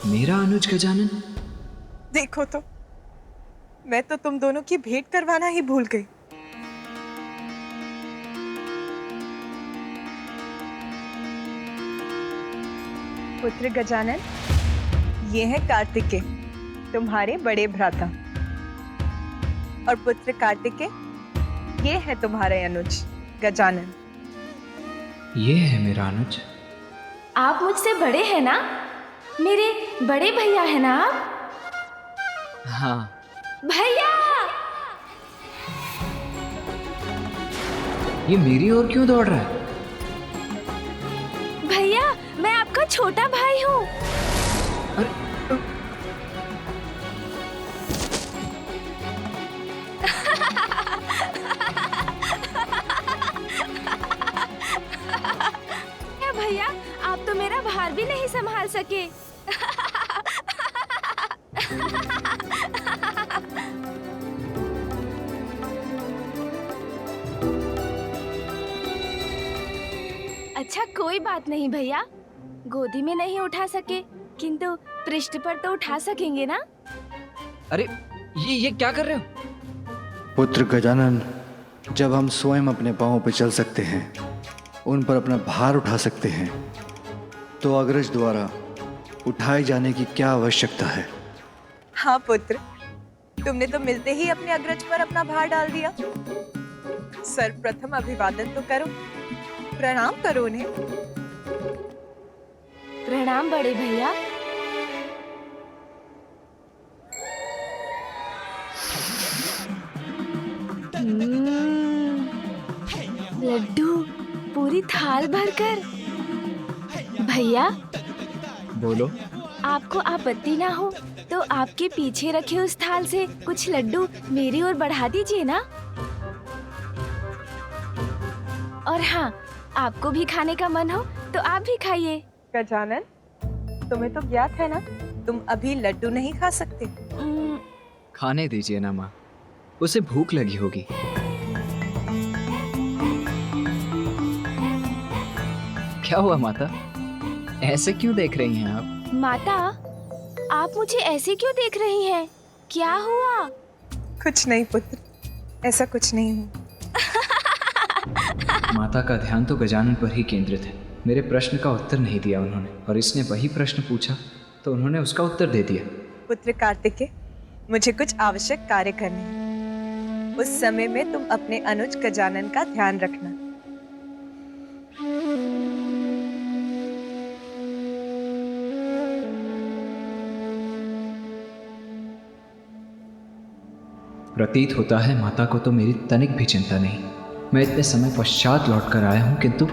मेरा अनुज गजानन? देखो तो, मैं तो तुम दोनों की भेंट करवाना ही भूल गई। पुत्र गजानन, ये है कार्तिकेय, तुम्हारे बड़े भ्राता। और पुत्र कार्तिकेय, ये है तुम्हारे अनुज गजानन। ये है मेरा अनुज। आप मुझसे बड़े हैं ना? मेरे बड़े भैया हैं ना आप? हाँ। भैया! ये मेरी ओर क्यों दौड़ रहा है? भैया, मैं आपका छोटा भाई हूँ। अरे क्या भैया, आप तो मेरा भार भी नहीं संभाल सके। अच्छा, कोई बात नहीं भैया, गोदी में नहीं उठा सके किंतु पृष्ठ पर तो उठा सकेंगे ना? अरे ये क्या कर रहे हो? पुत्र गजानन, जब हम स्वयं अपने पांवों पर चल सकते हैं, उन पर अपना भार उठा सकते हैं, तो अग्रज द्वारा उठाए जाने की क्या आवश्यकता है? हाँ पुत्र, तुमने तो मिलते ही अपने अग्रज पर अपना भार डाल दिया। सर्वप्रथम अभिवादन तो करो, प्रणाम करो उन्हें। प्रणाम बड़े भैया। लड्डू पूरी थाल भरकर। भैया, बोलो। आपको आपत्ति ना हो तो आपके पीछे रखे उस थाल से कुछ लड्डू मेरी ओर बढ़ा दीजिए ना। और हाँ, आपको भी खाने का मन हो तो आप भी खाइए। गजानन, तुम्हें तो ज्ञात है ना, तुम अभी लड्डू नहीं खा सकते। खाने दीजिए ना माँ, उसे भूख लगी होगी। क्या हुआ माता, ऐसे क्यों देख रही हैं आप? माता, आप मुझे ऐसे क्यों देख रही हैं? क्या हुआ? कुछ नहीं पुत्र, ऐसा कुछ नहीं हुआ। माता का ध्यान तो गजानन पर ही केंद्रित है। मेरे प्रश्न का उत्तर नहीं दिया उन्होंने, और इसने वही प्रश्न पूछा तो उन्होंने उसका उत्तर दे दिया। पुत्र कार्तिकेय, मुझे कुछ आवश्यक कार्य करने हैं। उस समय में तुम अपने अनुज गजानन का ध्यान रखना। प्रतीत होता है माता को तो मेरी तनिक भी चिंता नहीं। मैं इतने समय पश्चात लौट कर आया हूँ, किंतु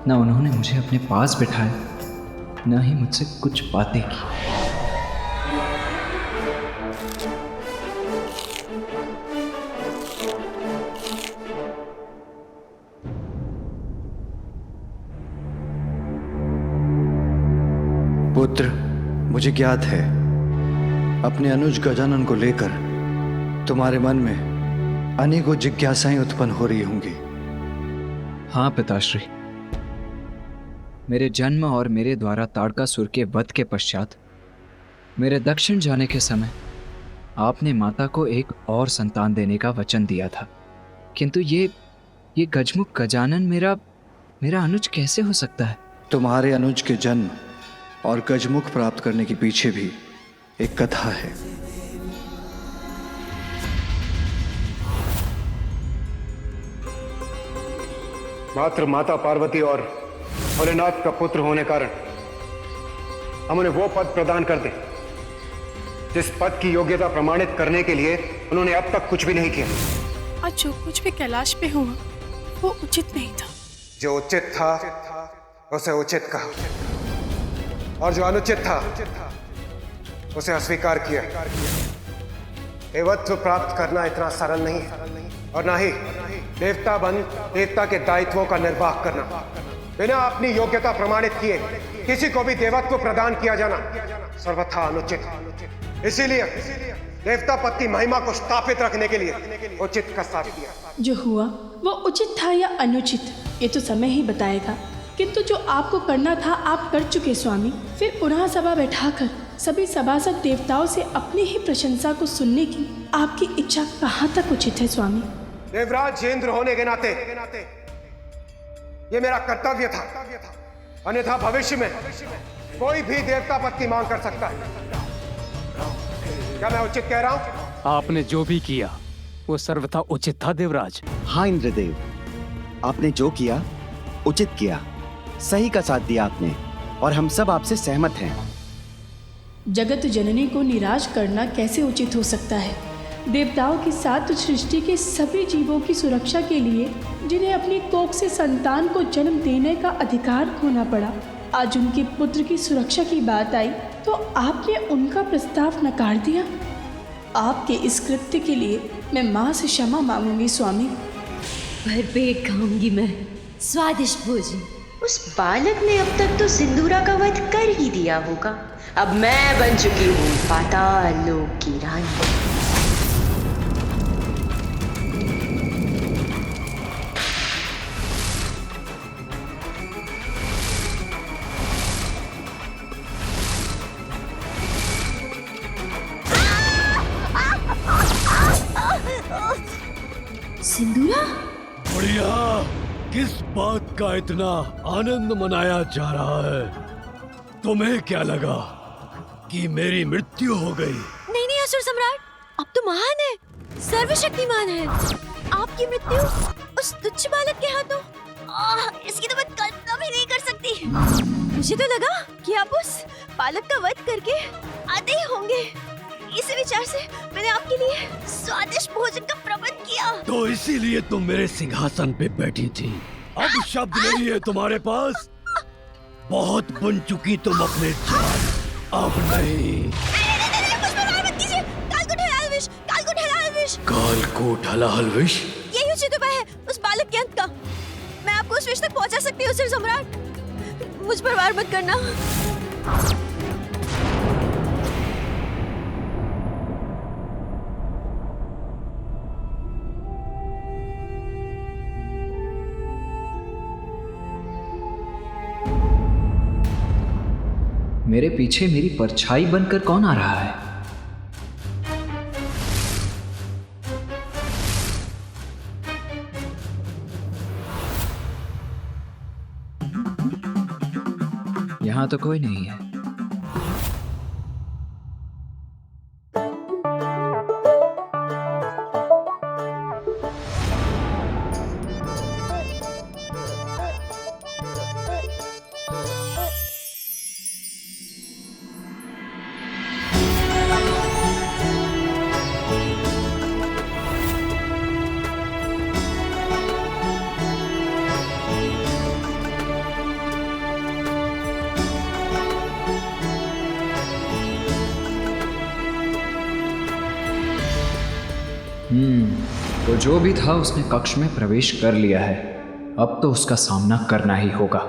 न उन्होंने मुझे अपने पास बिठाया, न ही मुझसे कुछ बातें की। पुत्र, मुझे ज्ञात है, अपने अनुज गजानन को लेकर तुम्हारे मन में अनेकों जिज्ञासाएं उत्पन्न हो रही होंगी। हाँ पिताश्री, मेरे जन्म और मेरे द्वारा ताड़कासुर के वध के पश्चात मेरे दक्षिण जाने के समय आपने माता को एक और संतान देने का वचन दिया था, किंतु ये गजमुख गजानन मेरा अनुज कैसे हो सकता है? तुम्हारे अनुज के जन्म और गजमुख प्राप्त करने के पीछे भी एक कथा है। मात्र माता पार्वती और भोलेनाथ का पुत्र होने कारण हम उन्हें वो पद प्रदान कर दें जिस पद की योग्यता प्रमाणित करने के लिए उन्होंने अब तक कुछ भी नहीं किया। और जो कुछ भी कैलाश पे हुआ वो उचित नहीं था। जो उचित था उसे उचित कहा, और जो अनुचित था उसे अस्वीकार किया। देवत्व प्राप्त करना इतना सरल नहीं है, और ना ही देवता बन देवता के दायित्वों का निर्वाह करना। बिना अपनी योग्यता प्रमाणित किए किसी को भी देवत्व प्रदान किया जाना सर्वथा अनुचित। इसीलिए देवता पद की महिमा को स्थापित रखने के लिए उचित का साथ दिया। जो हुआ वो उचित था या अनुचित, ये तो समय ही बताएगा। किंतु जो आपको करना था आप कर चुके स्वामी। फिर पुनः सभा बैठाकर सभी सभासद देवताओं से अपनी ही प्रशंसा को सुनने की आपकी इच्छा कहाँ तक उचित है स्वामी? देवराज इंद्र होने के नाते ये मेरा कर्तव्य था, अन्यथा भविष्य में कोई भी देवता पद की मांग कर सकता है। क्या मैं उचित कह रहा हूं? आपने जो भी किया वो सर्वथा उचित था देवराज। हाँ इंद्रदेव, आपने जो किया उचित किया, सही का साथ दिया आपने, और हम सब आपसे सहमत हैं। जगत जननी को निराश करना कैसे उचित हो सकता है? देवताओं के साथ सृष्टि के सभी जीवों की सुरक्षा के लिए जिन्हें अपनी कोख से संतान को जन्म देने का अधिकार खोना पड़ा, आज उनके पुत्र की सुरक्षा की बात आई तो आपने उनका प्रस्ताव नकार दिया। आपके इस कृत्य के लिए मैं माँ से क्षमा मांगूंगी स्वामी। भरपेट खाऊंगी मैं स्वादिष्ट भोजन। उस बालक ने अब तक तो सिंदूरा का वध कर ही दिया होगा। अब मैं बन चुकी हूँ पाताल लोक की रानी। सिंदूरा, बढ़िया। किस बात का इतना आनंद मनाया जा रहा है? तुम्हें क्या लगा कि मेरी मृत्यु हो गई? नहीं नहीं असुर सम्राट, अब तो महान है, सर्वशक्तिमान है। आपकी मृत्यु उस तुच्छ बालक के हाथों, इसकी तो मैं कल्पना भी नहीं कर सकती। मुझे तो लगा कि आप उस बालक का वध करके आते ही होंगे। इसी विचार से मैंने आपके लिए स्वादिष्ट भोजन का प्रबंध किया। तो इसीलिए तुम मेरे सिंहासन पे बैठी थी। अब शब्द नहीं है तुम्हारे पास? बहुत बन चुकी तुम अपने जान, अब नहीं। कालकूट हलाहल विष। यही उचित उपाय है उस बालक के अंत का। मैं आपको उस विष तक पहुंचा सकती हूँ असुर सम्राट। मुझ पर वार मत करना। मेरे पीछे मेरी परछाई बनकर कौन आ रहा है? यहां तो कोई नहीं है। तो जो भी था उसने कक्ष में प्रवेश कर लिया है। अब तो उसका सामना करना ही होगा।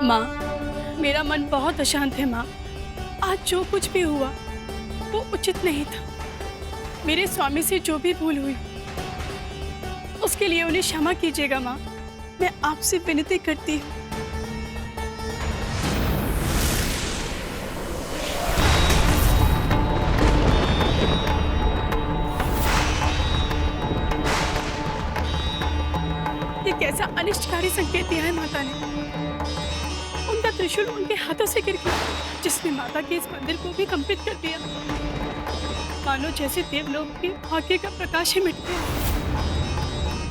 माँ, मेरा मन बहुत अशांत है माँ। आज जो कुछ भी हुआ वो उचित नहीं था। मेरे स्वामी से जो भी भूल हुई उसके लिए उन्हें क्षमा कीजिएगा माँ। मैं आपसे विनती करती हूँ। कैसा अनिष्टकारी संकेत दिया है माता ने। उनका त्रिशूल उनके हाथों से गिर गया, जिसने माता के इस मंदिर को भी कंपित कर दिया। मानो जैसे देवलोक के भाग्य का प्रकाश ही मिट गया।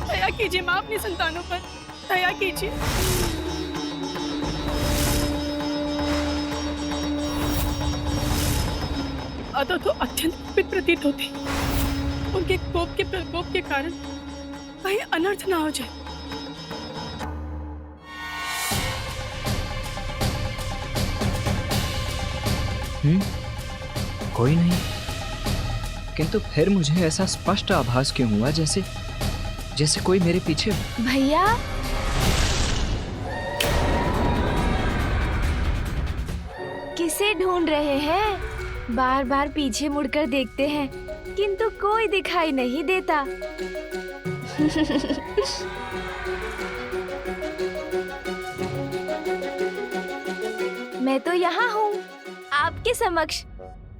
दया कीजिए माँ अपनी संतानों पर, दया कीजिए। अतः तो अत्यंत कुपित प्रतीत होती। उनके कोप के प्रकोप के कारण कहीं अनर्थ ना हो जाए। कोई नहीं, किंतु फिर मुझे ऐसा स्पष्ट आभास क्यों हुआ जैसे कोई मेरे पीछे। भैया, किसे ढूंढ रहे हैं? बार बार पीछे मुड़कर देखते हैं किंतु कोई दिखाई नहीं देता। मैं तो यहाँ हूँ, आपके समक्ष।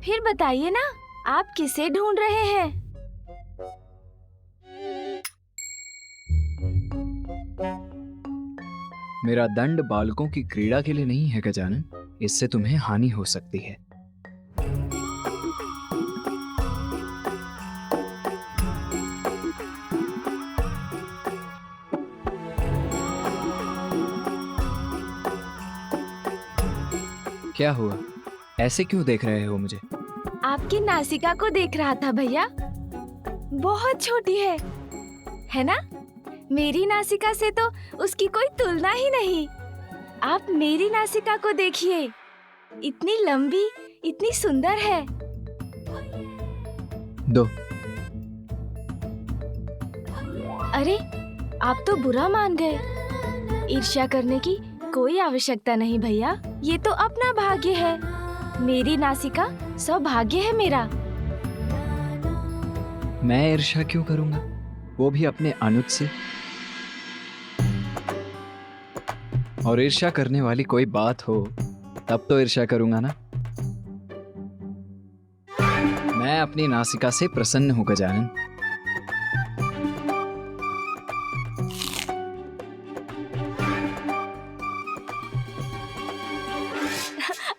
फिर बताइए ना, आप किसे ढूंढ रहे हैं? मेरा दंड बालकों की क्रीड़ा के लिए नहीं है गजानन, इससे तुम्हें हानि हो सकती है। क्या हुआ? ऐसे क्यों देख रहे हो मुझे? आपकी नासिका को देख रहा था भैया। बहुत छोटी है ना? मेरी नासिका से तो उसकी कोई तुलना ही नहीं। आप मेरी नासिका को देखिए, इतनी लंबी, इतनी सुंदर है। दो। अरे, आप तो बुरा मान गए। ईर्ष्या करने की कोई आवश्यकता नहीं भैया, ये तो अपना भाग्य है। मेरी नासिका सौभाग्य है मेरा। मैं ईर्ष्या क्यों करूंगा, वो भी अपने अनुज से? और ईर्ष्या करने वाली कोई बात हो तब तो ईर्ष्या करूंगा ना। मैं अपनी नासिका से प्रसन्न हूं गजानन।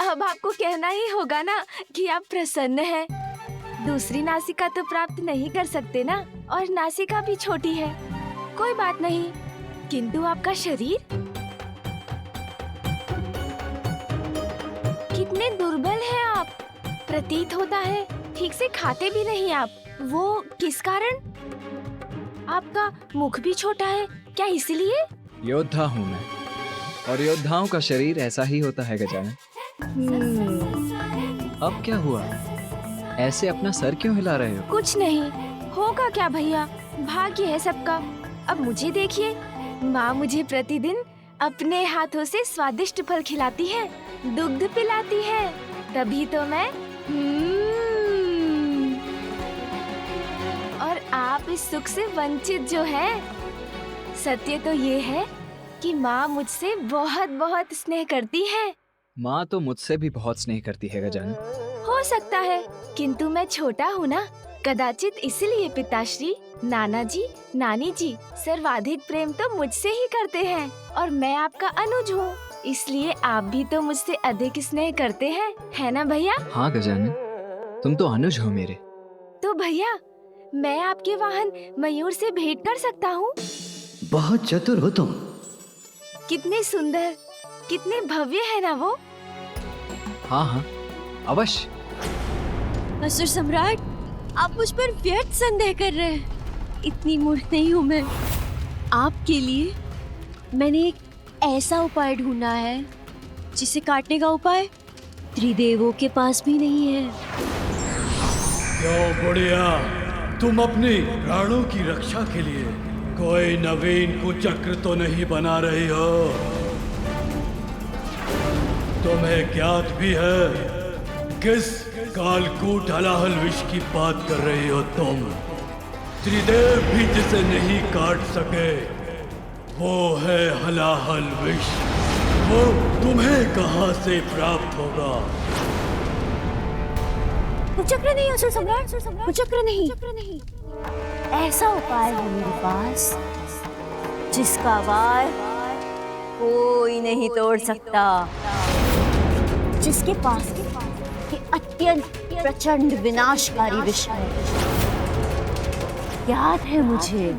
अब आपको कहना ही होगा ना कि आप प्रसन्न हैं। दूसरी नासिका तो प्राप्त नहीं कर सकते ना, और नासिका भी छोटी है। कोई बात नहीं, किंतु आपका शरीर कितने दुर्बल हैं आप। प्रतीत होता है ठीक से खाते भी नहीं आप। वो किस कारण? आपका मुख भी छोटा है क्या, इसलिए? योद्धा हूं मैं, और योद्धाओं का शरीर ऐसा ही होता है गजानन। अब क्या हुआ? ऐसे अपना सर क्यों हिला रहे हो? कुछ नहीं होगा क्या भैया, भाग्य है सबका। अब मुझे देखिए, माँ मुझे प्रतिदिन अपने हाथों से स्वादिष्ट फल खिलाती है, दुग्ध पिलाती है, तभी तो मैं और आप इस सुख से वंचित जो है। सत्य तो ये है कि माँ मुझसे बहुत बहुत स्नेह करती है। माँ तो मुझसे भी बहुत स्नेह करती है गजानन। हो सकता है, किंतु मैं छोटा हूँ ना, कदाचित इसलिए पिताश्री, नाना जी, नानी जी सर्वाधिक प्रेम तो मुझसे ही करते हैं। और मैं आपका अनुज हूँ, इसलिए आप भी तो मुझसे अधिक स्नेह करते हैं, है ना भैया? हाँ गजानन, तुम तो अनुज हो मेरे। तो भैया, मैं आपके वाहन मयूर से भेंट कर सकता हूँ? बहुत चतुर हो तुम। कितने सुंदर, कितने भव्य है ना वो। हाँ हाँ, अवश्य। असुर सम्राट, आप मुझ पर व्यर्थ संदेह कर रहे हैं। इतनी मूर्ख नहीं हूँ मैं। आपके लिए मैंने एक ऐसा उपाय ढूंढा है जिसे काटने का उपाय त्रिदेवों के पास भी नहीं है। क्यों बुढ़िया, तुम अपनी प्राणों की रक्षा के लिए कोई नवीन कुचक्र तो नहीं बना रही हो? तुम्हें ज्ञात भी है किस कालकूट हलाहल विष की बात कर रही हो तुम? त्रिदेव भी जिसे नहीं काट सके वो है हलाहल विष। वो तुम्हें कहां से प्राप्त होगा? कुचक्र नहीं असुर सम्राट, कुचक्र नहीं। ऐसा उपाय है मेरे पास जिसका वार कोई नहीं तोड़ सकता, जिसके पास ये अत्यंत प्रचंड विनाशकारी विष है। याद है मुझे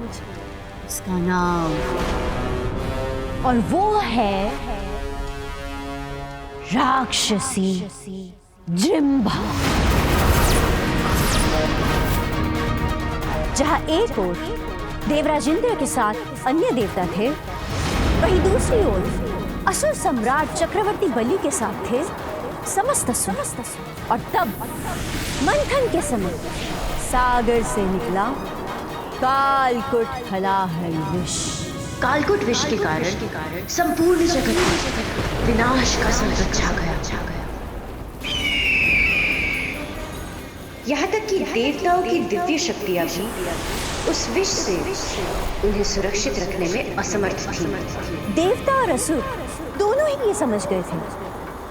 उसका नाम, और वो है राक्षसी जृंभा। जहाँ एक ओर देवराज इंद्र के साथ अन्य देवता थे, वहीं दूसरी ओर असुर सम्राट चक्रवर्ती बलि के साथ थे समस्त असुर। और तब मंथन के समय सागर से निकला कालकूट हलाहल विष। कालकूट विष के कारण संपूर्ण जगत में विनाश का संकट छा गया। यहाँ तक कि देवताओं की दिव्य शक्तियाँ भी उस विष से उन्हें सुरक्षित रखने में असमर्थ थी। देवता और असुर दोनों ही ये समझ गए थे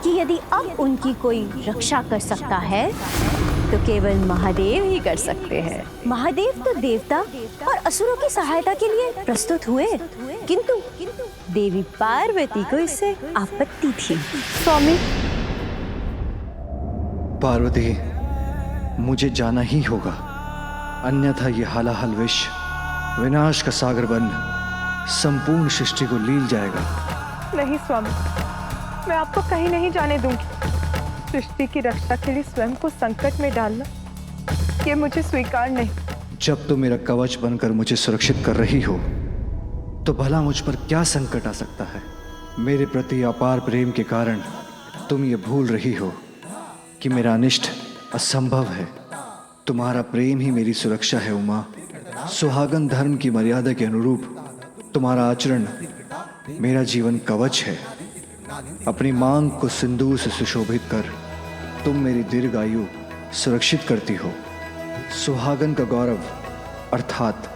कि यदि अब उनकी कोई रक्षा कर सकता है तो केवल महादेव ही कर सकते हैं। महादेव तो देवता और असुरों की सहायता के लिए प्रस्तुत हुए, किंतु देवी पार्वती को इससे आपत्ति थी। स्वामी, पार्वती, मुझे जाना ही होगा, अन्यथा ये हलाहल विष विनाश का सागर बन संपूर्ण सृष्टि को लील जाएगा। नहीं स्वामी, मैं आपको कहीं नहीं जाने दूंगी। सृष्टि की रक्षा के लिए स्वयं को संकट में डालना ये मुझे स्वीकार नहीं। जब तुम मेरा कवच बनकर मुझे सुरक्षित कर रही हो तो भला मुझ पर क्या संकट आ सकता है? मेरे प्रति अपार प्रेम के कारण तुम ये भूल रही हो कि मेरा अनिष्ट असंभव है। तुम्हारा प्रेम ही मेरी सुरक्षा है उमा। सुहागन धर्म की मर्यादा के अनुरूप तुम्हारा आचरण मेरा जीवन कवच है। अपनी मांग को सिंदूर से सुशोभित कर तुम मेरी दीर्घायु सुरक्षित करती हो। सुहागन का गौरव अर्थात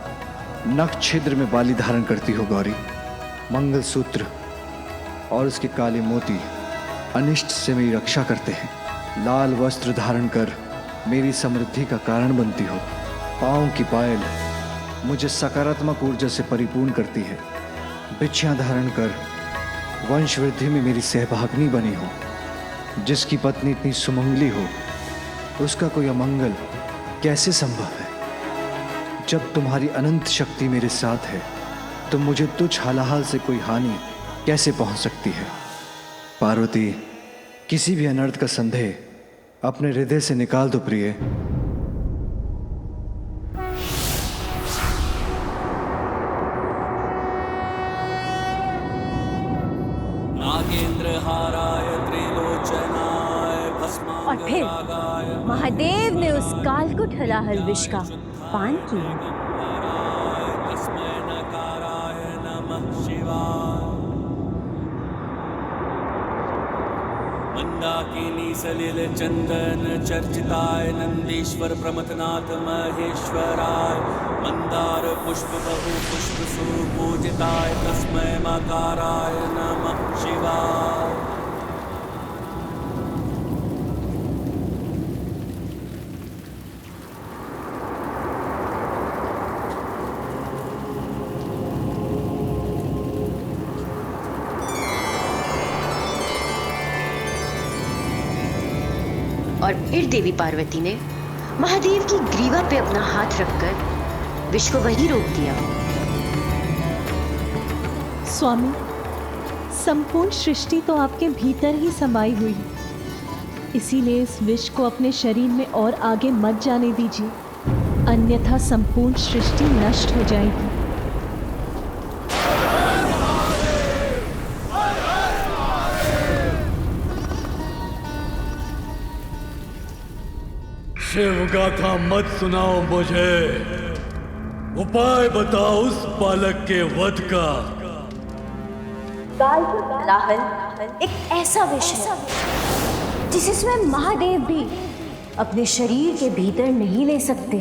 नख छिद्र में बाली धारण करती हो गौरी। मंगलसूत्र और उसके काले मोती अनिष्ट से मेरी रक्षा करते हैं। लाल वस्त्र धारण कर मेरी समृद्धि का कारण बनती हो। पाँव की पायल मुझे सकारात्मक ऊर्जा से परिपूर्ण करती है। बिछियाँ धारण कर वंश वृद्धि में मेरी सहभागिनी बनी हो। जिसकी पत्नी इतनी सुमंगली हो उसका कोई अमंगल कैसे संभव है? जब तुम्हारी अनंत शक्ति मेरे साथ है तो मुझे तुच्छ हालाहाल से कोई हानि कैसे पहुंच सकती है? पार्वती, किसी भी अनर्थ का संदेह अपने हृदय से निकाल दो प्रिय। और फिर महादेव ने उस कालकुट हलाहल विष का पान किया। मंदाकिनी सलिल चंदन चर्चिताय नंदीश्वर प्रमथनाथ महेश्वराय मंदार पुष्प बहु पुष्प सुपूजिताय तस्मै मकाराय नमः शिवाय। और फिर देवी पार्वती ने महादेव की ग्रीवा पे अपना हाथ रखकर विष को वहीं रोक दिया। स्वामी, संपूर्ण सृष्टि तो आपके भीतर ही समाई हुई है, इसीलिए इस विष को अपने शरीर में और आगे मत जाने दीजिए, अन्यथा संपूर्ण सृष्टि नष्ट हो जाएगी। शिव गाथा मत सुनाओ मुझे, उपाय बताओ उस बालक के वध का। कालकुट हलाहल एक ऐसा विष है जिसे स्वयं महादेव भी अपने शरीर के भीतर नहीं ले सकते।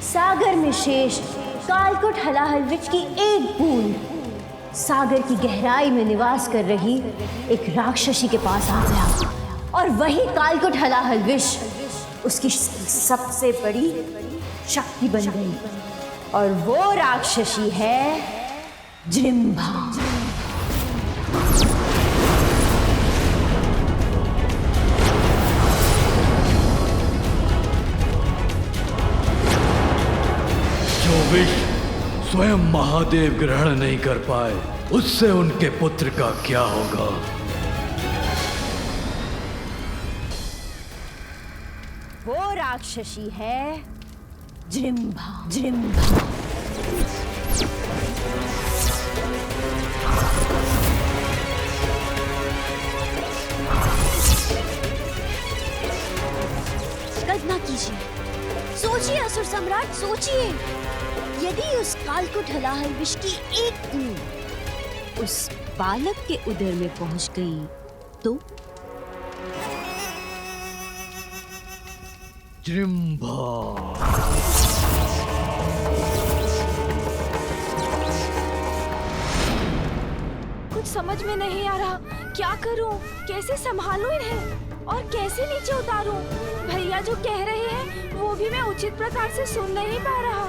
सागर में शेष कालकुट हलाहल विष की एक बूंद सागर की गहराई में निवास कर रही एक राक्षसी के पास आ गया और वही कालकुट हलाहल विष उसकी सबसे बड़ी शक्ति बन गई और वो राक्षसी है जृंभा। जो विष स्वयं महादेव ग्रहण नहीं कर पाए उससे उनके पुत्र का क्या होगा? वो राक्षसी है जृंभा। जृंभा कल्पना कीजिए, सोचिए असुर सम्राट, सोचिए, यदि उस कालकुट हलाहल विष की एक बूंद उस बालक के उदर में पहुंच गई तो जृंभा। कुछ समझ में नहीं आ रहा, क्या करूं? कैसे संभालूं इन्हें और कैसे नीचे उतारूं? भैया जो कह रहे हैं वो भी मैं उचित प्रकार से सुन नहीं पा रहा।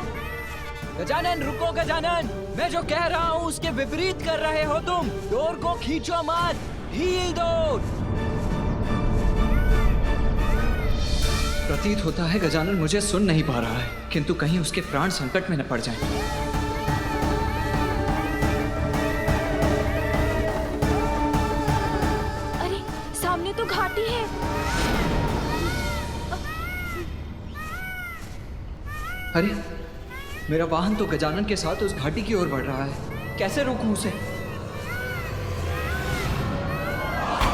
गजानन रुको गजानन, मैं जो कह रहा हूँ उसके विपरीत कर रहे हो तुम। डोर को खींचो मत, ढील दो। प्रतीत होता है गजानन मुझे सुन नहीं पा रहा है, किंतु कहीं उसके प्राण संकट में न पड़ जाएं। अरे सामने तो घाटी है। अरे मेरा वाहन तो गजानन के साथ उस घाटी की ओर बढ़ रहा है, कैसे रोकूं उसे?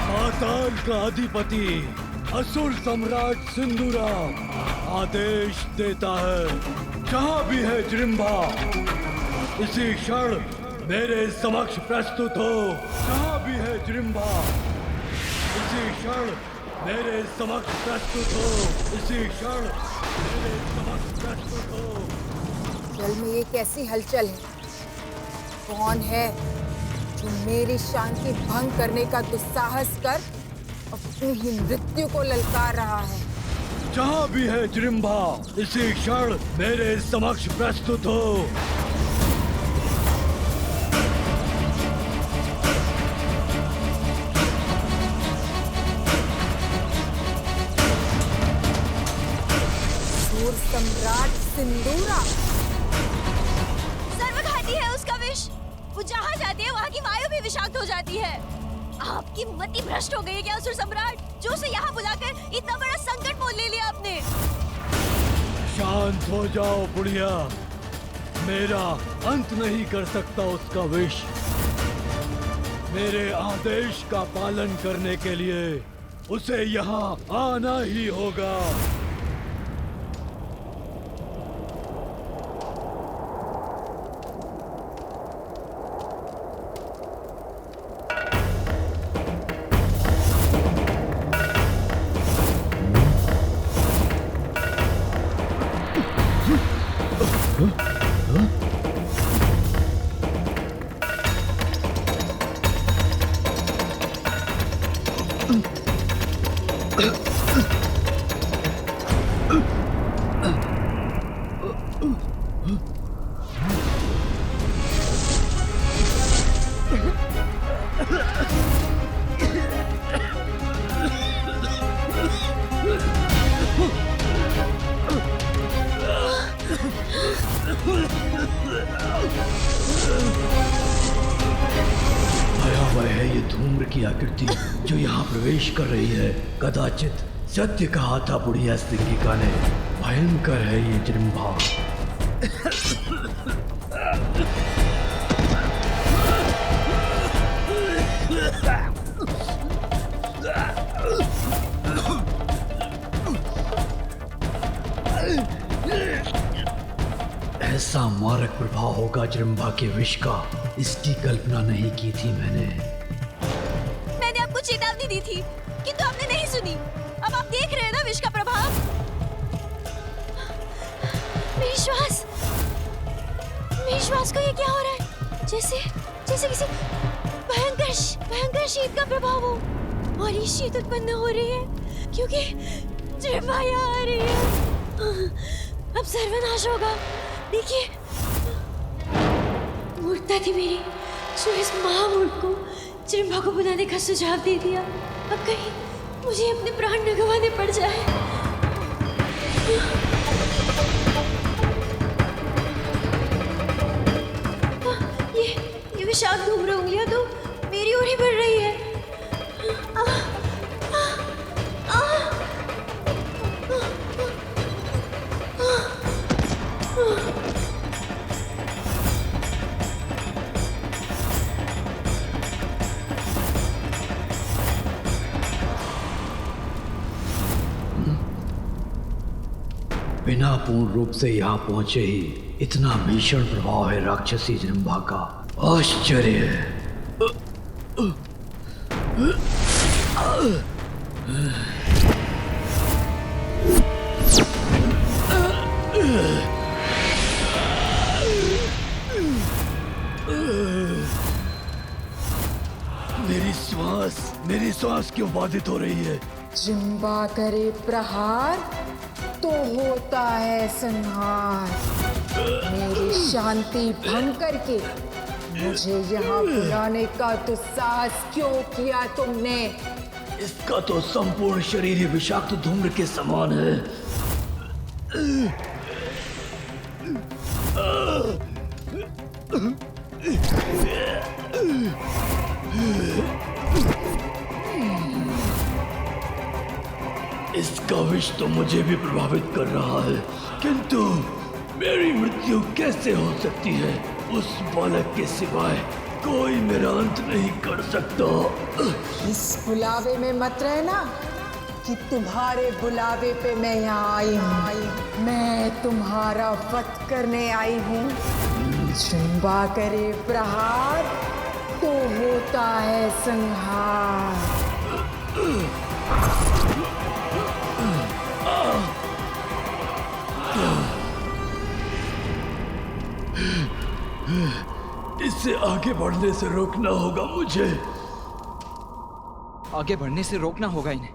पाताल का अधिपति असुर सम्राट सिंदूरा आदेश देता है, जहाँ भी है जृंभा इसी क्षण मेरे समक्ष प्रस्तुत हो। जहाँ भी है जृंभा इसी क्षण मेरे समक्ष प्रस्तुत हो। इसी क्षण मेरे समक्ष प्रस्तुत हो। जल में ये कैसी हलचल है? कौन है जो मेरी शांति भंग करने का दुस्साहस कर अपनी ही मृत्यु को ललकार रहा है? जहाँ भी है जृंभा इसी क्षण मेरे समक्ष प्रस्तुत हो। असुर सम्राट सिंदूरा सर्वघाती है उसका विष। वो जहाँ जाती है वहाँ की वायु भी विषाक्त हो जाती है। आपकी मति भ्रष्ट हो गई है क्या असुर सम्राट, जो उसे यहाँ बुलाकर इतना बड़ा संकट मोल ले लिया आपने? शांत हो जाओ बुढ़िया, मेरा अंत नहीं कर सकता उसका विष। मेरे आदेश का पालन करने के लिए उसे यहाँ आना ही होगा। भयावह है ये धूम्र की आकृति जो यहाँ प्रवेश कर रही है। कदाचित सत्य कहा था बुढ़िया सिंगिका ने, भयंकर है ये जृंभा। ऐसा मारक प्रभाव होगा जृंभा के विष का, इसकी कल्पना नहीं की थी मैंने। मैंने आपको चेतावनी दी थी किंतु आपने नहीं सुनी। अब आप देख रहे हैं ना विष का प्रभाव। मेरी श्वास को ये क्या हो रहा है? जैसे किसी भयंकर शीत का प्रभाव हो। और ये शीत उत्पन्न हो रही है क्योंकि जृंभा यहाँ आ रही है। अब सर्वनाश होगा। देखिए, मूर्खता थी मेरी जो इस महामूर्ख को जृंभा को बुलाने का सुझाव दे दिया। अब कहीं मुझे अपने प्राण न गंवाने पड़ जाए। ये विषाक्त घूम रही उंगलियां तो मेरी ओर ही बढ़ रही है। बिना पूर्ण रूप से यहाँ पहुंचे ही इतना भीषण प्रभाव है राक्षसी जृंभा का। आश्चर्य है। मेरी मेरी सांस क्यों बाधित हो रही है? जिम्बा करे प्रहार तो होता है संहार। मेरी शांति भंग करके मुझे यहाँ बुलाने का दुस्साहस क्यों किया तुमने? इसका तो संपूर्ण शरीर ही विषाक्त धूम्र के समान है। इसका विष तो मुझे भी प्रभावित कर रहा है, किंतु मेरी मृत्यु कैसे हो सकती है? उस बालक के सिवाय कोई मेरा अंत नहीं कर सकता। इस बुलावे में मत रहना कि तुम्हारे बुलावे पे मैं यहाँ आई हूँ। मैं तुम्हारा वध करने आई हूँ। जिम्बा करे प्रहार तो होता है संहार। इससे आगे बढ़ने से रोकना होगा मुझे। आगे बढ़ने से रोकना होगा इन्हें,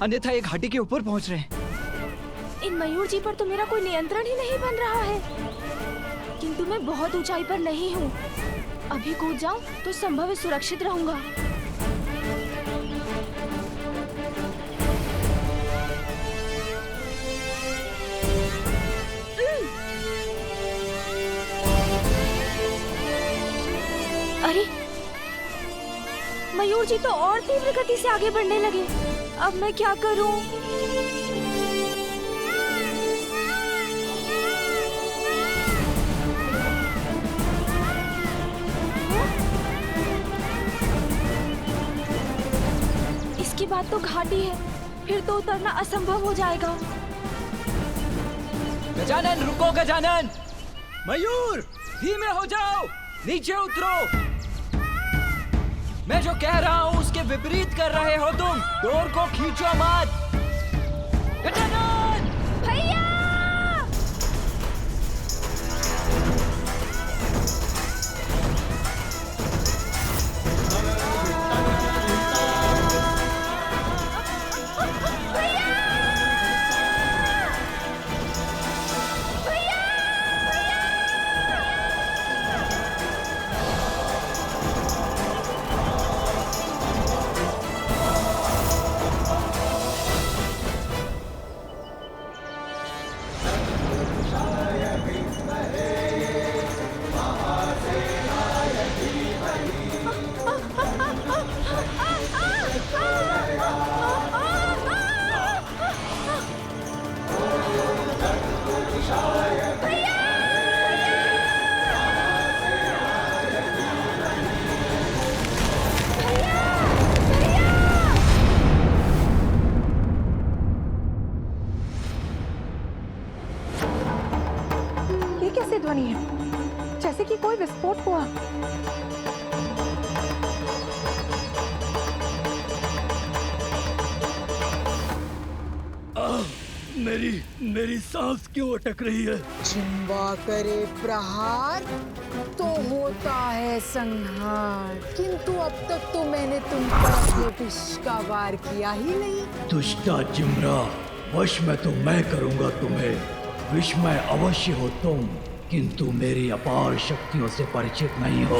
अन्यथा ये घाटी के ऊपर पहुंच रहे हैं। इन मयूर जी पर तो मेरा कोई नियंत्रण ही नहीं बन रहा है, किंतु मैं बहुत ऊंचाई पर नहीं हूँ। अभी कूद जाऊं तो संभव है सुरक्षित रहूंगा। अरे मयूर जी तो और तीव्र गति से आगे बढ़ने लगे। अब मैं क्या करूं? इसके बाद तो घाटी है, फिर तो उतरना असंभव हो जाएगा। गजानन रुको, गजानन! मयूर धीमे हो जाओ, नीचे उतरो। मैं जो कह रहा हूँ उसके विपरीत कर रहे हो तुम। डोर को खींचो मत। गजानन! भैया! ध्वनि है, जैसे कि कोई विस्फोट हुआ। मेरी सांस क्यों अटक रही है? जिम्बा करे प्रहार तो होता है संहार, किंतु अब तक तो मैंने तुम पर विष का वार किया ही नहीं। दुष्टा जिम्रा, वश में तो मैं करूंगा तुम्हें। विषमय अवश्य हो तुम, किंतु मेरी अपार शक्तियों से परिचित नहीं हो।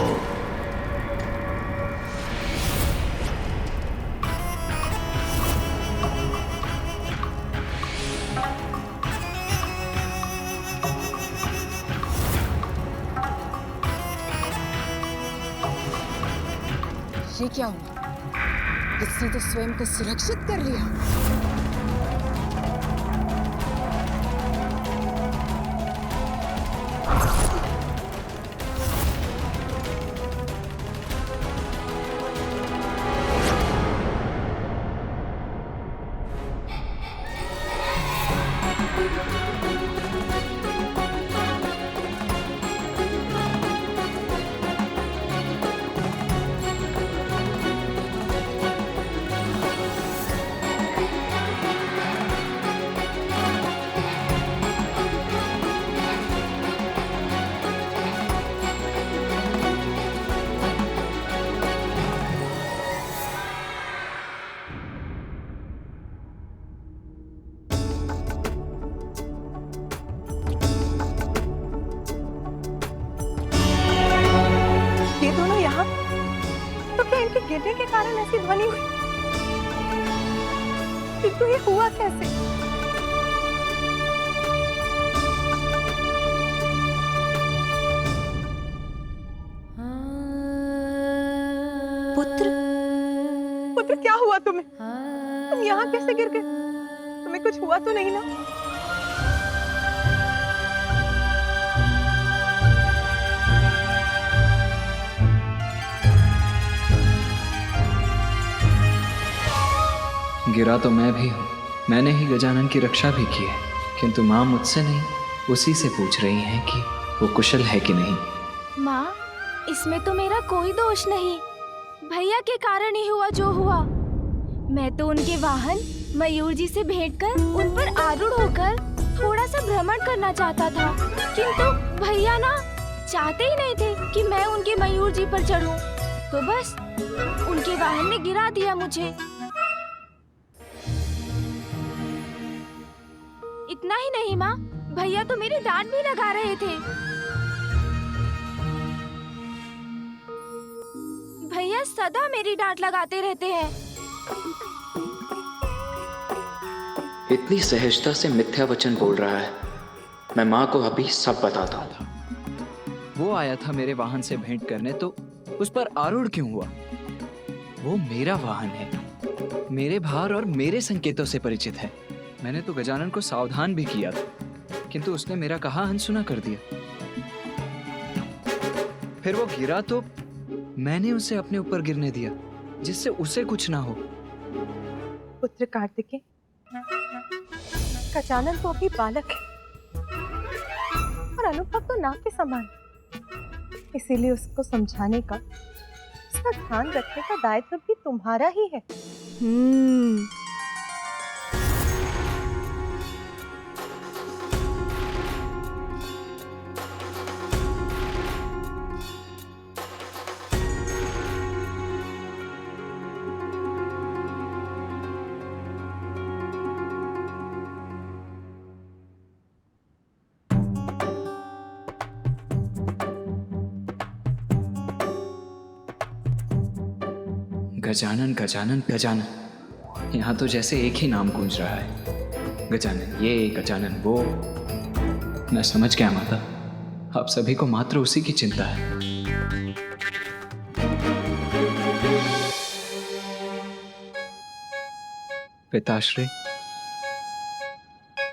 ये क्या हुआ? इसने तो स्वयं को सुरक्षित कर लिया। गिरने के कारण ऐसी ध्वनि हुई, किंतु ये हुआ कैसे? पुत्र क्या हुआ तुम्हें? तुम यहाँ कैसे गिर गए? तुम्हें कुछ हुआ तो नहीं ना? गिरा तो मैं भी हूँ, मैंने ही गजानन की रक्षा भी की है, किंतु माँ मुझसे नहीं उसी से पूछ रही हैं कि वो कुशल है कि नहीं। माँ, इसमें तो मेरा कोई दोष नहीं, भैया के कारण ही हुआ जो हुआ। मैं तो उनके वाहन मयूर जी से भेंट कर उन पर आरूढ़ होकर थोड़ा सा भ्रमण करना चाहता था, किंतु भैया ना चाहते ही नहीं थे कि मैं उनके मयूर जी पर चढ़ूं, तो बस उनके वाहन ने गिरा दिया मुझे। इतना ही नहीं माँ, भैया तो मेरी डांट भी लगा रहे थे। भैया सदा मेरी डांट लगाते रहते हैं। इतनी सहजता से मिथ्या वचन बोल रहा है, मैं माँ को अभी सब बताता हूँ। वो आया था मेरे वाहन से भेंट करने, तो उस पर आरूढ़ क्यों हुआ? वो मेरा वाहन है, मेरे भार और मेरे संकेतों से परिचित है। मैंने तो गजानन को सावधान भी किया था, किंतु उसने मेरा कहा अनसुना कर दिया। फिर वो गिरा तो मैंने उसे अपने ऊपर गिरने दिया, जिससे उसे कुछ ना हो। पुत्र कार्तिकेय, गजानन तो अभी बालक है और अनुभव तो नाव के समान, इसीलिए उसको समझाने का, उसका ध्यान रखने का दायित्व भी तुम्हारा ही है। गजानन गजानन गजानन, यहाँ तो जैसे एक ही नाम गूंज रहा है, गजानन ये गजानन वो। मैं समझ गया माता, आप सभी को मात्र उसी की चिंता है। पिताश्री,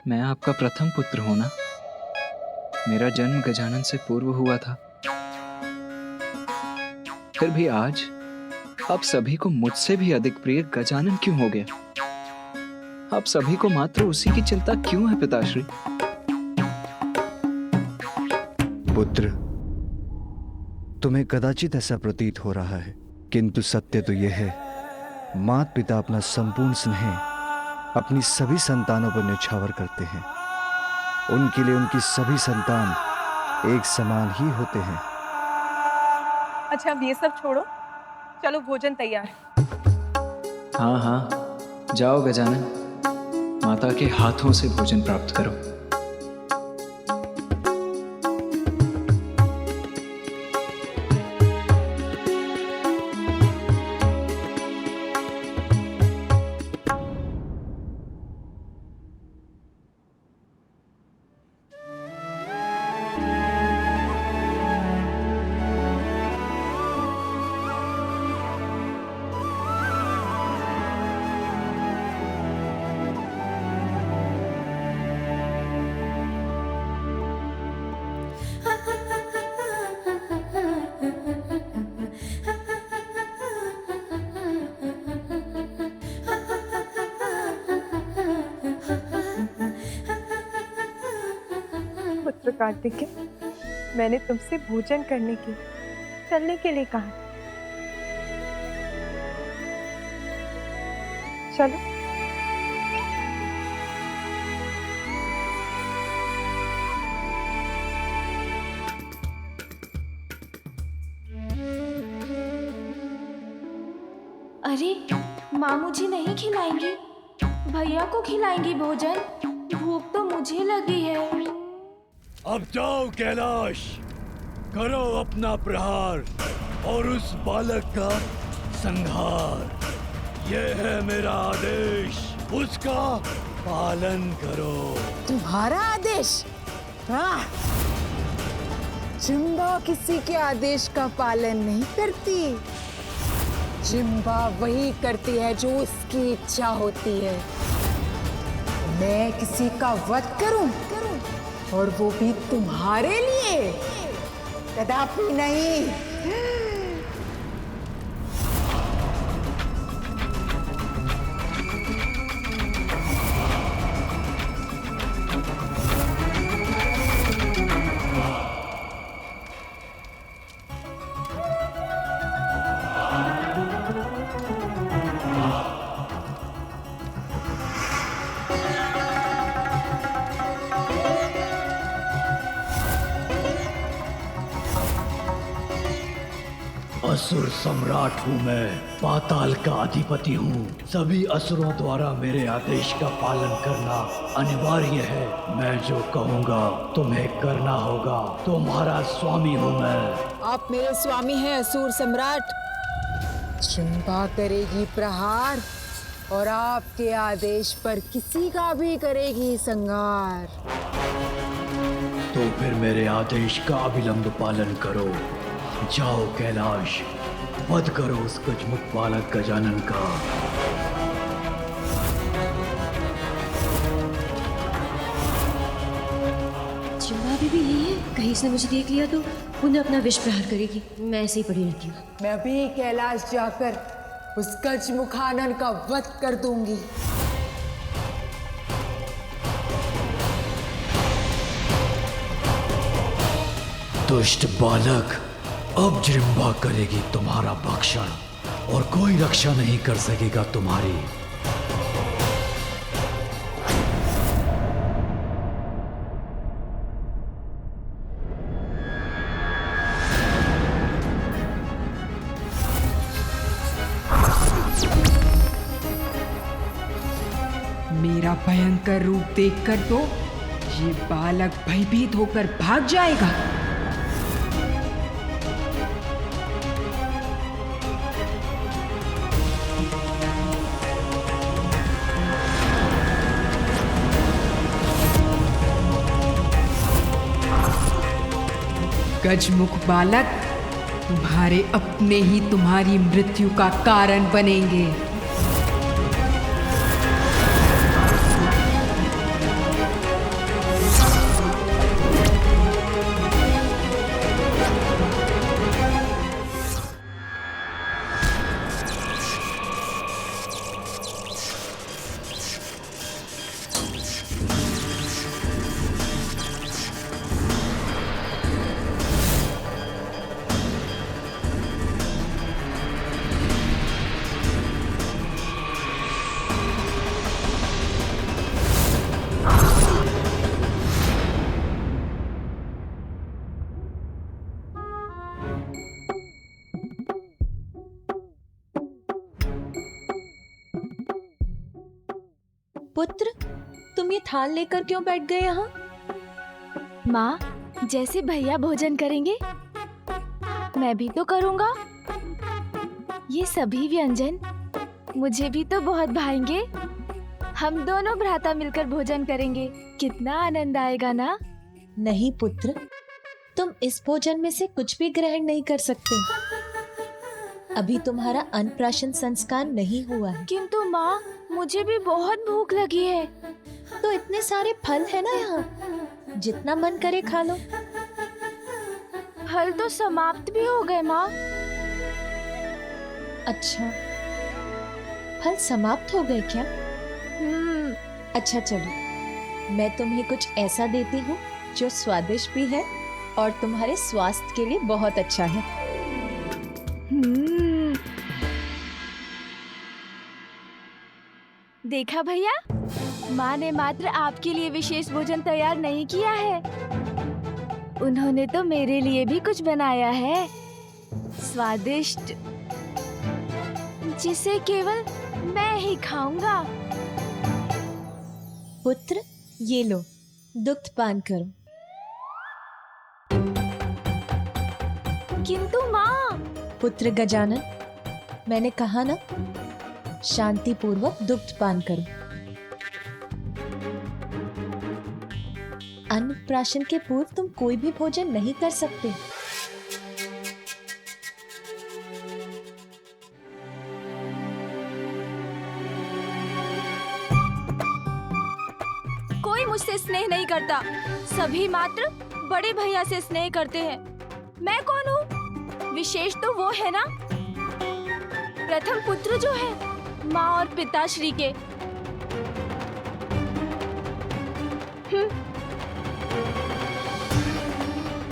मैं आपका प्रथम पुत्र हूं ना? मेरा जन्म गजानन से पूर्व हुआ था, फिर भी आज आप सभी को मुझसे भी अधिक प्रिय गजानन क्यों हो गया? आप सभी को मात्र उसी की चिंता क्यों है पिताश्री? पुत्र, तुम्हें कदाचित ऐसा प्रतीत हो रहा है, किंतु सत्य तो यह है, माता पिता अपना संपूर्ण स्नेह अपनी सभी संतानों पर न्यौछावर करते हैं। उनके लिए उनकी सभी संतान एक समान ही होते हैं। अच्छा, अब ये सब छोड़ो, चलो भोजन तैयार है। हाँ हाँ, जाओ गजानन, माता के हाथों से भोजन प्राप्त करो। पुत्र कार्तिकेय, मैंने तुमसे भोजन करने के, चलने के लिए कहा। चलो। अरे, माँ मुझे नहीं खिलाएंगी, भैया को खिलाएंगी भोजन। भूख तो मुझे लगी है। अब जाओ कैलाश, करो अपना प्रहार और उस बालक का संहार। ये है मेरा आदेश, उसका पालन करो। तुम्हारा आदेश? हाँ, जिम्बा किसी के आदेश का पालन नहीं करती। जिम्बा वही करती है जो उसकी इच्छा होती है। मैं किसी का वध करूं और वो भी तुम्हारे लिए? कदापि नहीं। असुर सम्राट हूँ मैं, पाताल का अधिपति हूँ। सभी असुरों द्वारा मेरे आदेश का पालन करना अनिवार्य है। मैं जो कहूँगा तुम्हें करना होगा। तुम्हारा स्वामी हूँ मैं। आप मेरे स्वामी हैं असुर सम्राट। जिम्बा करेगी प्रहार और आपके आदेश पर किसी का भी करेगी संहार। तो फिर मेरे आदेश का अविलंब पालन करो। जाओ कैलाश, वध करो उस गजमुख बालक गजानन का। जिम्बा भी यही है। कहीं इसने मुझे देख लिया तो पुनः अपना विष प्रहार करेगी। मैं ऐसे ही पड़ी रहती हूँ। मैं भी कैलाश जाकर उस गजमुखानन का वध कर दूंगी। दुष्ट बालक, अब जिम्बा करेगी तुम्हारा भक्षण और कोई रक्षा नहीं कर सकेगा तुम्हारी। मेरा भयंकर रूप देखकर तो ये बालक भयभीत होकर भाग जाएगा। गजमुख बालक, तुम्हारे अपने ही तुम्हारी मृत्यु का कारण बनेंगे। पुत्र, तुम ये थाल लेकर क्यों बैठ गए यहाँ? माँ, जैसे भैया भोजन करेंगे मैं भी तो करूँगा। ये सभी व्यंजन मुझे भी तो बहुत भाएंगे। हम दोनों भ्राता मिलकर भोजन करेंगे, कितना आनंद आएगा ना। नहीं पुत्र, तुम इस भोजन में से कुछ भी ग्रहण नहीं कर सकते। अभी तुम्हारा अन्नप्राशन संस्कार नहीं हुआ है। किंतु माँ, मुझे भी बहुत भूख लगी है। तो इतने सारे फल है ना यहाँ, जितना मन करे खा लो। फल तो समाप्त भी हो गए माँ। अच्छा, फल समाप्त हो गए क्या? अच्छा चलो, मैं तुम्हें कुछ ऐसा देती हूँ जो स्वादिष्ट भी है और तुम्हारे स्वास्थ्य के लिए बहुत अच्छा है। देखा भैया, माँ ने मात्र आपके लिए विशेष भोजन तैयार नहीं किया है, उन्होंने तो मेरे लिए भी कुछ बनाया है, स्वादिष्ट, जिसे केवल मैं ही खाऊंगा। पुत्र, ये लो, दुग्ध पान करो। किंतु माँ। पुत्र गजानन, मैंने कहा ना, शांति पूर्वक दुग्ध पान करो। अन्नप्राशन के पूर्व तुम कोई भी भोजन नहीं कर सकते। कोई मुझसे स्नेह नहीं करता, सभी मात्र बड़े भैया से स्नेह करते हैं। मैं कौन हूँ? विशेष तो वो है ना, प्रथम पुत्र जो है माँ और पिताश्री के।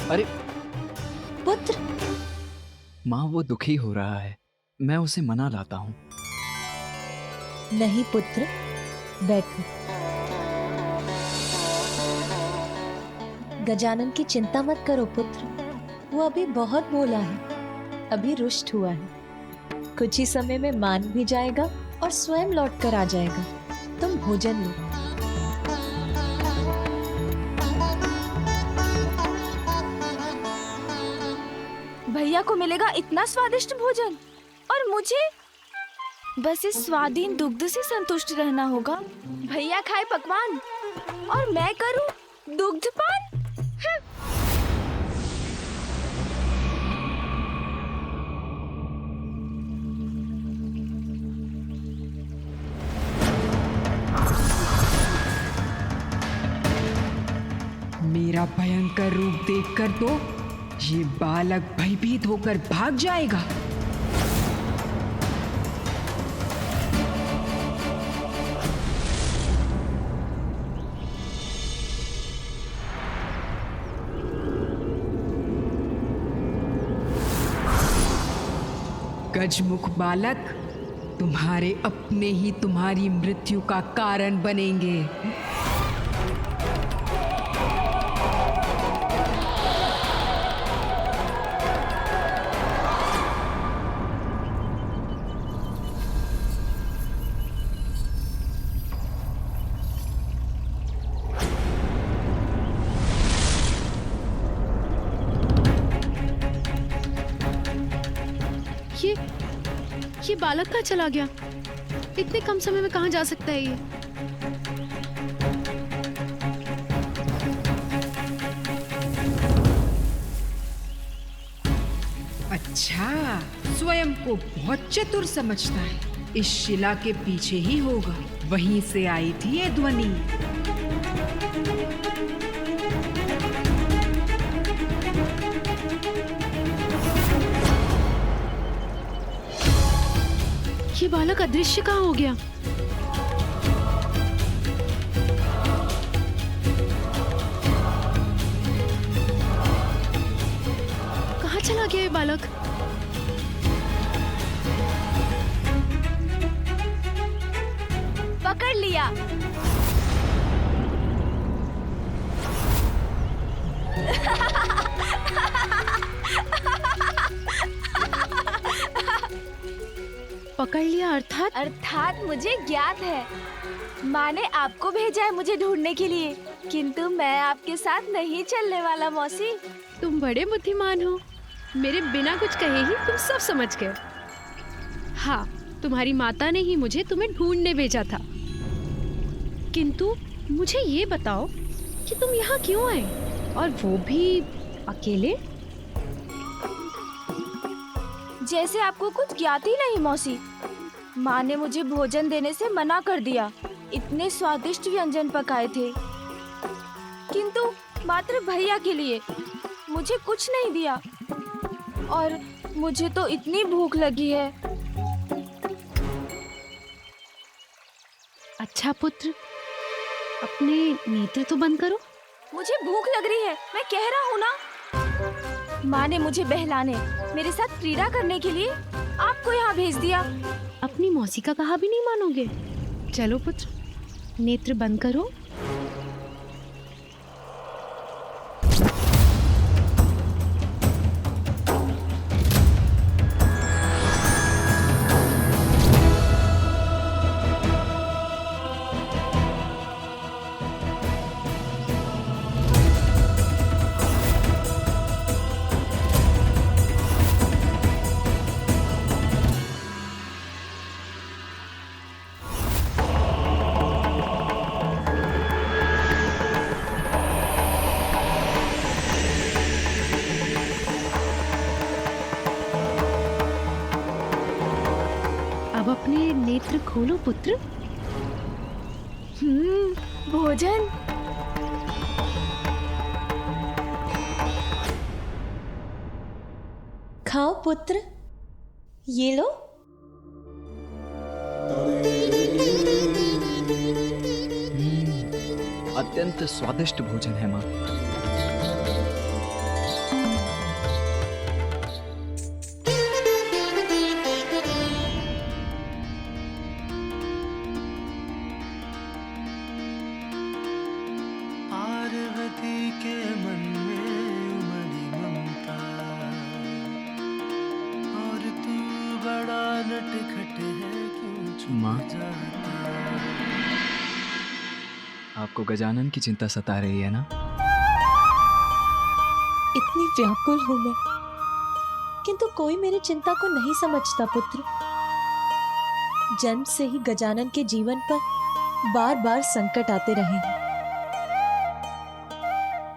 अरे पुत्र, माँ वो दुखी हो रहा है, मैं उसे मना लाता हूँ। नहीं पुत्र, बैठो। गजानन की चिंता मत करो पुत्र, वो अभी बहुत भोला है, अभी रुष्ट हुआ है। कुछ ही समय में मान भी जाएगा और स्वयं लौट कर आ जाएगा। तुम भोजन लो। भैया को मिलेगा इतना स्वादिष्ट भोजन और मुझे बस इस स्वादीन दुग्ध से संतुष्ट रहना होगा। भैया खाए पकवान और मैं करूं दुग्धपान। मेरा भयंकर रूप देखकर तो ये बालक भयभीत होकर भाग जाएगा। गजमुख बालक, तुम्हारे अपने ही तुम्हारी मृत्यु का कारण बनेंगे। ये बालक कहाँ चला गया? इतने कम समय में कहाँ जा सकता है ये? अच्छा, स्वयं को बहुत चतुर समझता है। इस शिला के पीछे ही होगा, वहीं से आई थी ये ध्वनि। ये बालक अदृश्य कहाँ हो गया? कहाँ चला गया ये बालक? पकड़ लिया। पकड़ लिया अर्थात मुझे ज्ञात है। माँ ने आपको भेजा है मुझे ढूंढने के लिए, किंतु मैं आपके साथ नहीं चलने वाला मौसी। तुम बड़े बुद्धिमान हो, मेरे बिना कुछ कहे ही तुम सब समझ गए। हाँ, तुम्हारी माता ने ही मुझे तुम्हें ढूंढने भेजा था। किंतु मुझे ये बताओ कि तुम यहाँ क्यों आए, और वो भी अकेले? जैसे आपको कुछ ज्ञात ही नहीं मौसी। माँ ने मुझे भोजन देने से मना कर दिया। इतने स्वादिष्ट व्यंजन पकाए थे, किंतु मात्र भैया के लिए मुझे कुछ नहीं दिया। और मुझे तो इतनी भूख लगी है। अच्छा पुत्र, अपने नेत्र तो बंद करो। मुझे भूख लग रही है, मैं कह रहा हूँ ना। माँ ने मुझे बहलाने, मेरे साथ क्रीड़ा करने के लिए आपको यहाँ भेज दिया। अपनी मौसी का कहा भी नहीं मानोगे? चलो पुत्र, नेत्र बंद करो। खोलो पुत्र। भोजन। खाओ पुत्र, ये लो। अत्यंत स्वादिष्ट भोजन है माँ। पार्वती के मन में उमड़ी ममता, और तू बड़ा नटखट है, क्यों छुप माँ, जाता। आपको गजानन की चिंता सता रही है ना? इतनी व्याकुल हूं मैं, किंतु कोई मेरी चिंता को नहीं समझता पुत्र। जन्म से ही गजानन के जीवन पर बार बार संकट आते रहे हैं।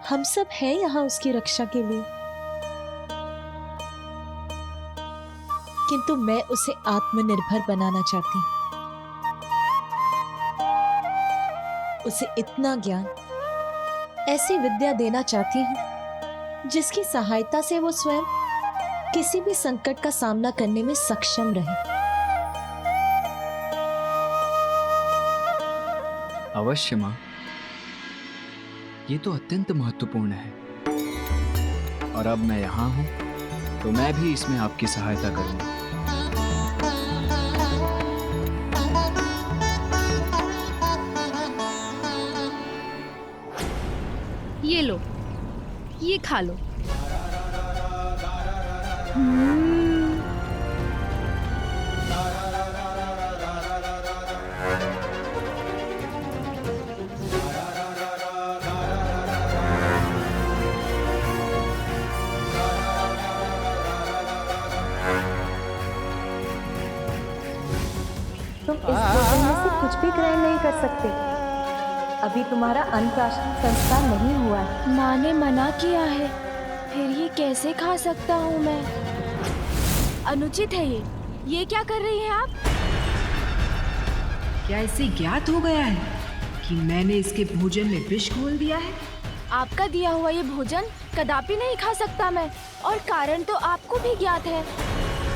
हम सब हैं यहाँ उसकी रक्षा के लिए, किंतु मैं उसे आत्मनिर्भर बनाना चाहती हूँ। उसे इतना ज्ञान, ऐसी विद्या देना चाहती हूँ जिसकी सहायता से वो स्वयं किसी भी संकट का सामना करने में सक्षम रहे। अवश्य माँ, ये तो अत्यंत महत्वपूर्ण है। और अब मैं यहाँ हूँ तो मैं भी इसमें आपकी सहायता करूँगा। ये लो, ये खा लो। तुम इस भोजन में से कुछ भी ग्रहण नहीं कर सकते। अभी तुम्हारा अन्नप्राशन संस्कार नहीं हुआ है। माँ ने मना किया है, फिर ये कैसे खा सकता हूँ मैं? अनुचित है ये क्या कर रही हैं आप? क्या इसे ज्ञात हो गया है कि मैंने इसके भोजन में विष घोल दिया है? आपका दिया हुआ ये भोजन कदापि नहीं खा सकता मैं, और कारण तो आपको भी ज्ञात है।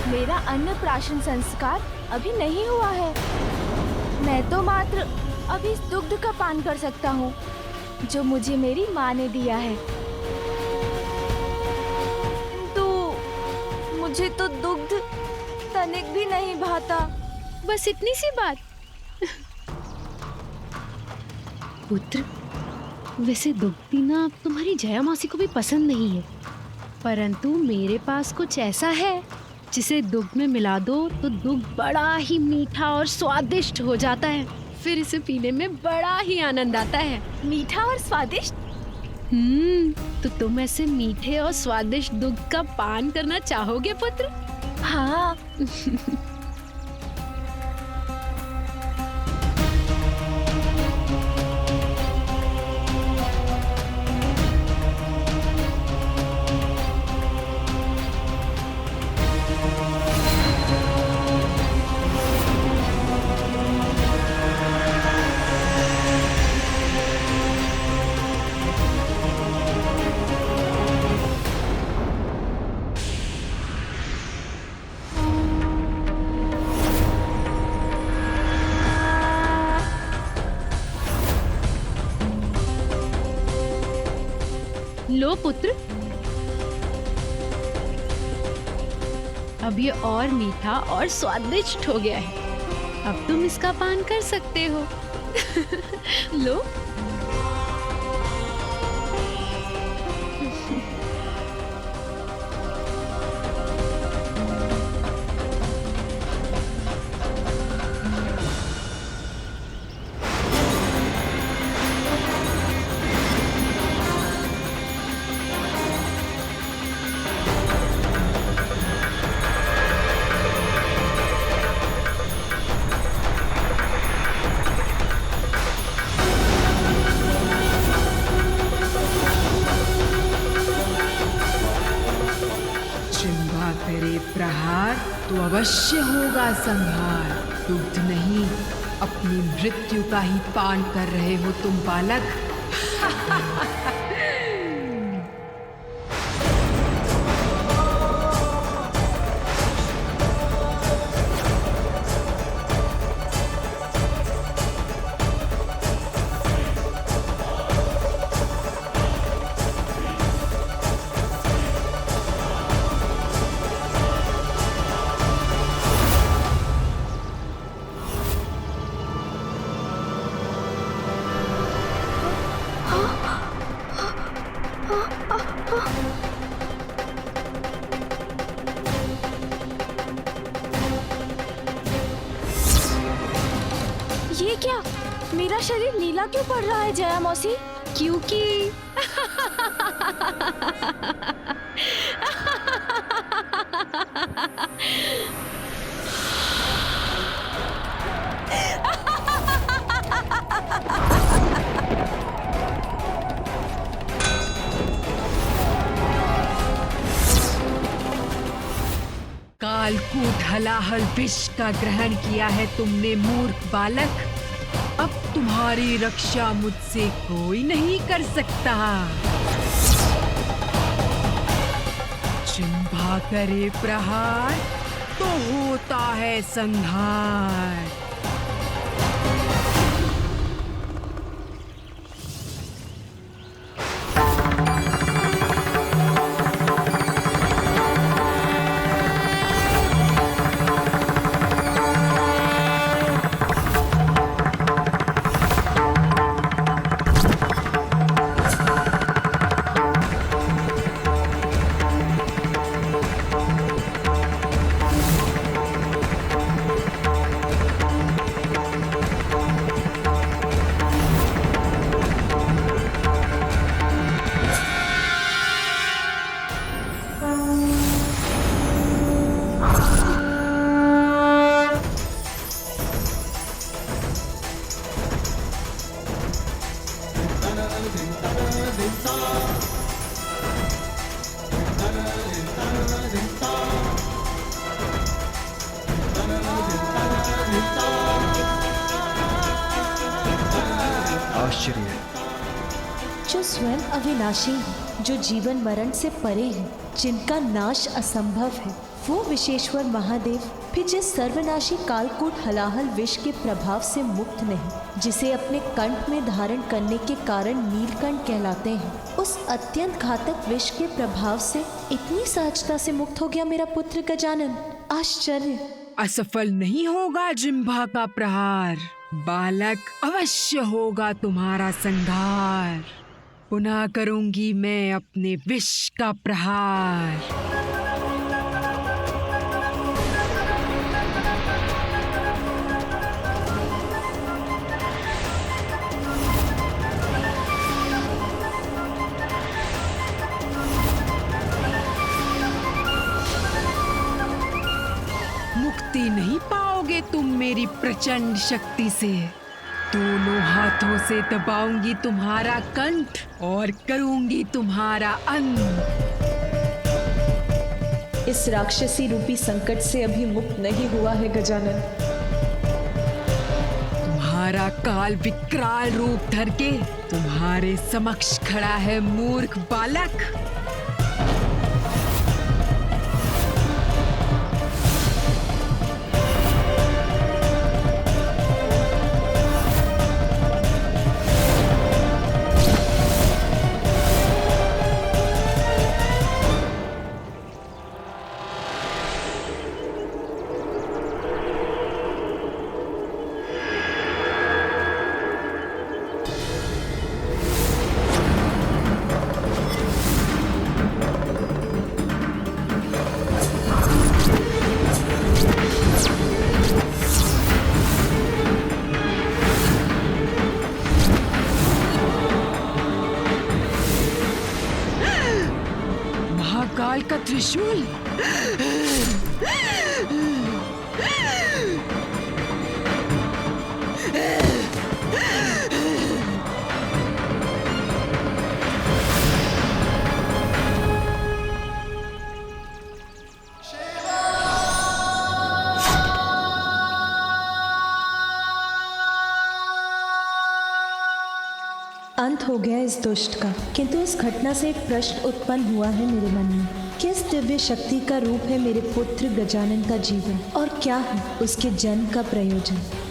मेरा अन्नप्राशन संस्कार अभी नहीं हुआ है। मैं तो मात्र अभी इस दुग्ध का पान कर सकता हूँ जो मुझे मेरी माँ ने दिया है। तो मुझे तो दुग्ध तनिक भी नहीं भाता। बस इतनी सी बात। पुत्र, वैसे दुग्ध पीना तुम्हारी जया मौसी को भी पसंद नहीं है, परंतु मेरे पास कुछ ऐसा है जिसे दुग्ध में मिला दो तो दुग्ध बड़ा ही मीठा और स्वादिष्ट हो जाता है। फिर इसे पीने में बड़ा ही आनंद आता है। मीठा और स्वादिष्ट? तो तुम ऐसे मीठे और स्वादिष्ट दुग्ध का पान करना चाहोगे पुत्र? हाँ। लो पुत्र, अब ये और मीठा और स्वादिष्ट हो गया है। अब तुम इसका पान कर सकते हो। लो। करे प्रहार तो अवश्य होगा संहार। दुग्ध नहीं, अपनी मृत्यु का ही पान कर रहे हो तुम बालक। ये क्या? मेरा शरीर नीला क्यों पड़ रहा है जया मौसी? क्योंकि कालकूट हलाहल विष का ग्रहण किया है तुमने मूर्ख बालक। अब तुम्हारी रक्षा मुझसे कोई नहीं कर सकता। जिह्वा करे प्रहार तो होता है संहार। आश्चर्य है। जो स्वयं अविनाशी है, जो जीवन मरण से परे है, जिनका नाश असंभव है, वो विश्वेश्वर महादेव फिर जिस सर्वनाशी कालकूट हलाहल विष के प्रभाव से मुक्त नहीं, जिसे अपने कंठ में धारण करने के कारण नीलकंठ कहलाते हैं, उस अत्यंत घातक विष के प्रभाव से इतनी सहजता से मुक्त हो गया मेरा पुत्र गजानन। आश्चर्य। असफल नहीं होगा जिह्वा का प्रहार बालक, अवश्य होगा तुम्हारा संहार। पुनः करूंगी मैं अपने विष का प्रहार। मुक्ति नहीं पाओगे तुम मेरी प्रचंड शक्ति से। दोनों हाथों से दबाऊंगी तुम्हारा कंठ और करूंगी तुम्हारा अंत। इस राक्षसी रूपी संकट से अभी मुक्त नहीं हुआ है गजानन। तुम्हारा काल विकराल रूप धर के तुम्हारे समक्ष खड़ा है मूर्ख बालक। काल का त्रिशूल। अंत हो गया इस दुष्ट का, किंतु इस घटना से एक प्रश्न उत्पन्न हुआ है मेरे मन में। किस दिव्य शक्ति का रूप है मेरे पुत्र गजानन का जीवन और क्या है उसके जन्म का प्रयोजन?